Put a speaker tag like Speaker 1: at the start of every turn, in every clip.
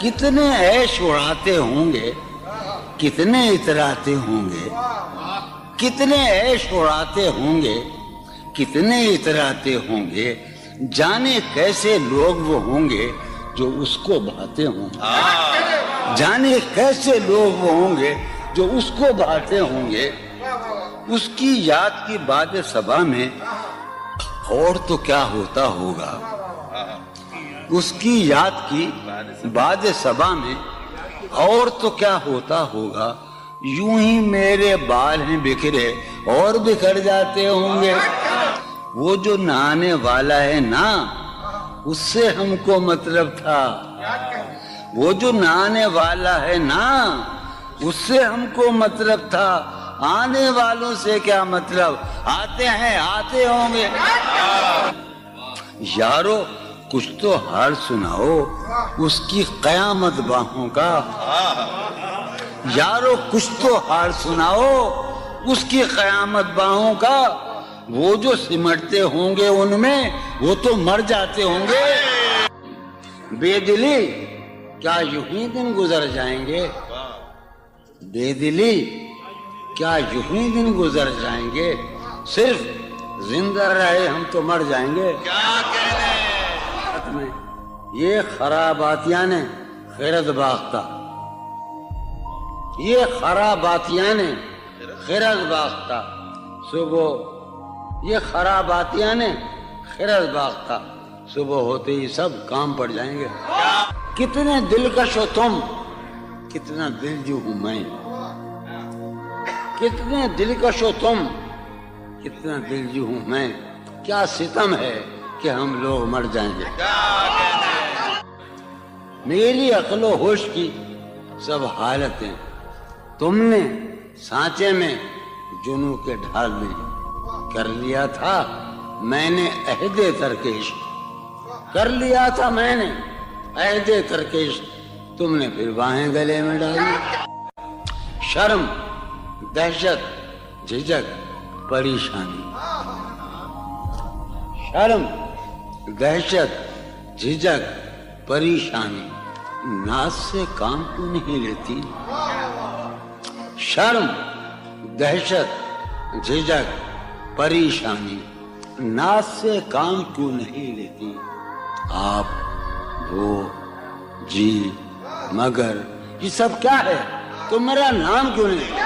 Speaker 1: کتنے عیش اڑاتے ہوں گے، کتنے اتراتے ہوں گے، کتنے عیش اڑاتے ہوں گے، کتنے اتراتے ہوں گے، جانے کیسے لوگ وہ ہوں گے جو اس کو بھاتے ہوں گے، جانے کیسے لوگ وہ ہوں گے جو اس کو بھاتے ہوں گے۔ اس کی یاد کی باد صبا میں اور تو کیا ہوتا ہوگا، اس کی یاد کی باد صبا میں اور تو کیا ہوتا ہوگا، یوں ہی میرے بال ہیں بکھرے اور بکھر جاتے ہوں گے۔ وہ جو نہانے والا ہے نا، اس سے ہم کو مطلب تھا، وہ جو نہانے والا ہے نا، اس سے ہم کو مطلب تھا، آنے والوں سے کیا مطلب، آتے ہیں آتے ہوں گے۔ یارو کچھ تو حال سناؤ اس کی قیامت باہوں کا، یارو کچھ تو حال سناؤ اس کی قیامت باہوں کا، وہ جو سمٹتے ہوں گے ان میں وہ تو مر جاتے ہوں گے۔ بے دلی کیا یوں ہی دن گزر جائیں گے، بے دلی کیا یوں ہی دن گزر جائیں گے، صرف زندہ رہے ہم تو مر جائیں گے۔ کیا کہنے یہ خراباتیاں نے خیرت باختہ، یہ خراباتیاں نے خیرت باختہ، صبح یہ خراباتیاں نے خیرت باختہ، صبح ہوتے ہی سب کام پڑ جائیں گے۔ کتنے دلکش ہو تم، کتنا دل جو ہوں میں، کتنے دلکش ہو تم، کتنا دل جو ہوں میں، کیا ستم ہے کہ ہم لوگ مر جائیں گے۔ میری عقل و ہوش کی سب حالتیں تم نے سانچے میں جنوں کے ڈھال میں کر لیا تھا، میں نے عہد ترک عشق کر لیا تھا، میں نے عہد ترک عشق، تم نے پھر باہیں گلے میں ڈالی۔ شرم، دہشت، جھجک، پریشانی، شرم، دہشت، جھجک، پریشانی، ناز سے کام کیوں نہیں لیتی، شرم، دہشت، جھجک، پریشانی، ناز سے کام کیوں نہیں لیتی، آپ، وہ، جی، مگر، یہ سب کیا ہے، تم میرا نام کیوں نہیں؟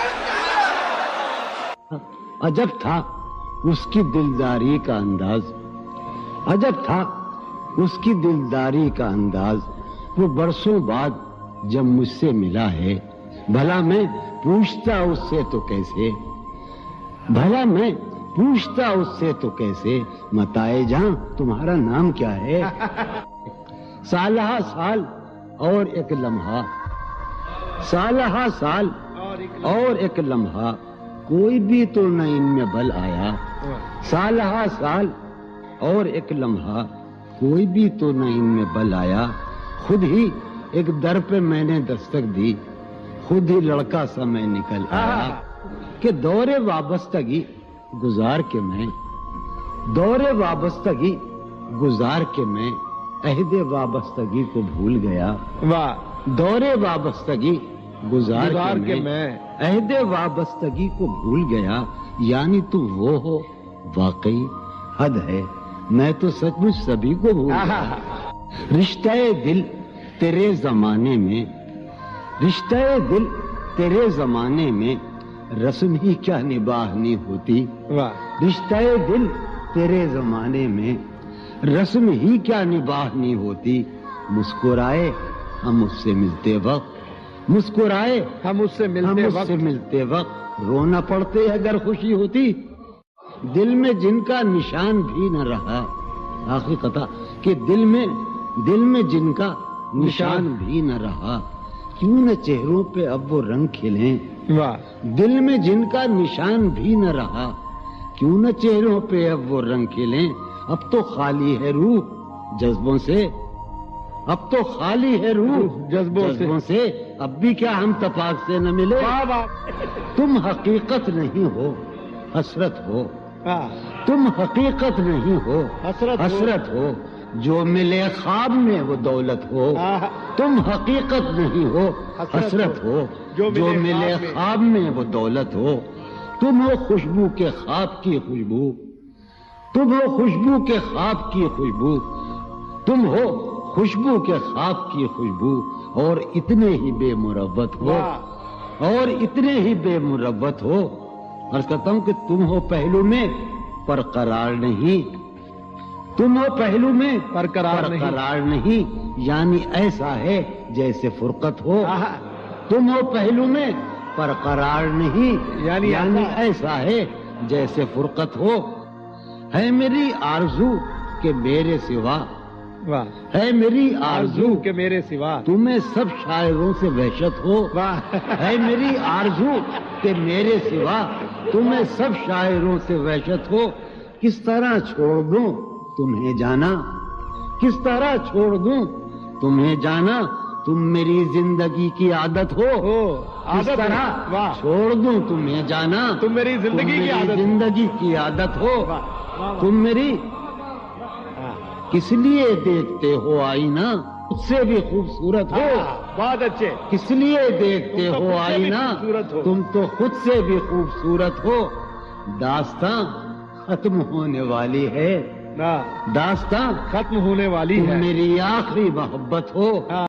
Speaker 1: عجب تھا اس کی دلداری کا انداز، عجب تھا اس کی دلداری کا انداز، وہ برسوں بعد جب مجھ سے ملا ہے، بھلا میں پوچھتا اس سے تو کیسے، بھلا میں پوچھتا اس سے تو کیسے، متائے جہاں تمہارا نام کیا ہے، سالہ سال اور ایک لمحہ، سالہ سال اور ایک لمحہ، کوئی بھی تو نہ ان میں بل آیا، سالہ سال اور ایک لمحہ، کوئی بھی تو نہ ان میں بل آیا، خود ہی ایک در پہ میں نے دستک دی، خود ہی لڑکا سا میں نکل آیا، کہ دور وابستگی گزار کے میں، دور وابستگی گزار کے میں عہد وابستگی کو بھول گیا، دور وابستگی گزار کے میں عہد وابستگی کو بھول گیا، یعنی تو وہ ہو واقعی، حد ہے میں تو سچ مچ سبھی کو بھول گیا، رشتہ دل تیرے زمانے میں، رشتہ دل تیرے زمانے میں رسم ہی کیا نباہنی ہوتی، رشتہ دل تیرے زمانے میں رسم ہی کیا نباہنی ہوتی، مسکرائے ہم اس سے ملتے وقت، مسکرائے ہم اس سے ملتے وقت، رونا پڑتے اگر خوشی ہوتی، دل میں جن کا نشان بھی نہ رہا، آخری قطع، کہ دل میں جن کا نشان بھی نہ رہا، کیوں نہ چہروں پہ اب وہ رنگ کھلیں، دل میں جن کا نشان بھی نہ رہا، کیوں نہ چہروں پہ اب وہ رنگ کھلیں، اب تو خالی ہے روح جذبوں سے، اب تو خالی ہے روح جذبوں سے، اب بھی کیا ہم تفاق سے نہ ملے، تم حقیقت نہیں ہو حسرت ہو، تم حقیقت نہیں ہو حسرت ہو، جو ملے خواب میں وہ دولت ہو، تم حقیقت نہیں ہو حسرت ہو، جو ملے خواب میں وہ دولت ہو، تم ہو خوشبو کے خواب کی خوشبو، تم ہو خوشبو کے خواب کی خوشبو، تم ہو خوشبو کے خواب کی خوشبو، اور اتنے ہی بے مروت ہو، اور اتنے ہی بے مروت ہو۔ عرض کرتا ہوں کہ تم ہو پہلو میں پر قرار نہیں، تم ہو پہلو میں پر قرار نہیں، یعنی ایسا ہے جیسے فرقت ہو، تم ہو پہلو میں پر قرار نہیں، یعنی ایسا ہے جیسے فرقت ہو، ہے میری آرزو کہ میرے سوا، ہے میری آرزو
Speaker 2: کہ میرے سوا
Speaker 1: تمہیں سب شاعروں سے وحشت ہو، ہے میری آرزو کہ میرے سوا تمہیں سب شاعروں سے وحشت ہو، کس طرح چھوڑ دوں تمہیں جانا، کس طرح چھوڑ دوں تمہیں جانا، تم میری زندگی کی عادت ہو، کس طرح چھوڑ دوں تمہیں جانا،
Speaker 2: تم میری
Speaker 1: زندگی کی عادت ہو، تم میری کس لیے دیکھتے ہو آئینہ خود سے بھی خوبصورت ہو،
Speaker 2: بہت اچھے،
Speaker 1: کس لیے دیکھتے ہو آئینہ تم تو خود سے بھی خوبصورت ہو، داستاں ختم ہونے والی ہے، داستاں
Speaker 2: ختم ہونے والی ہے،
Speaker 1: میری آخری محبت ہو۔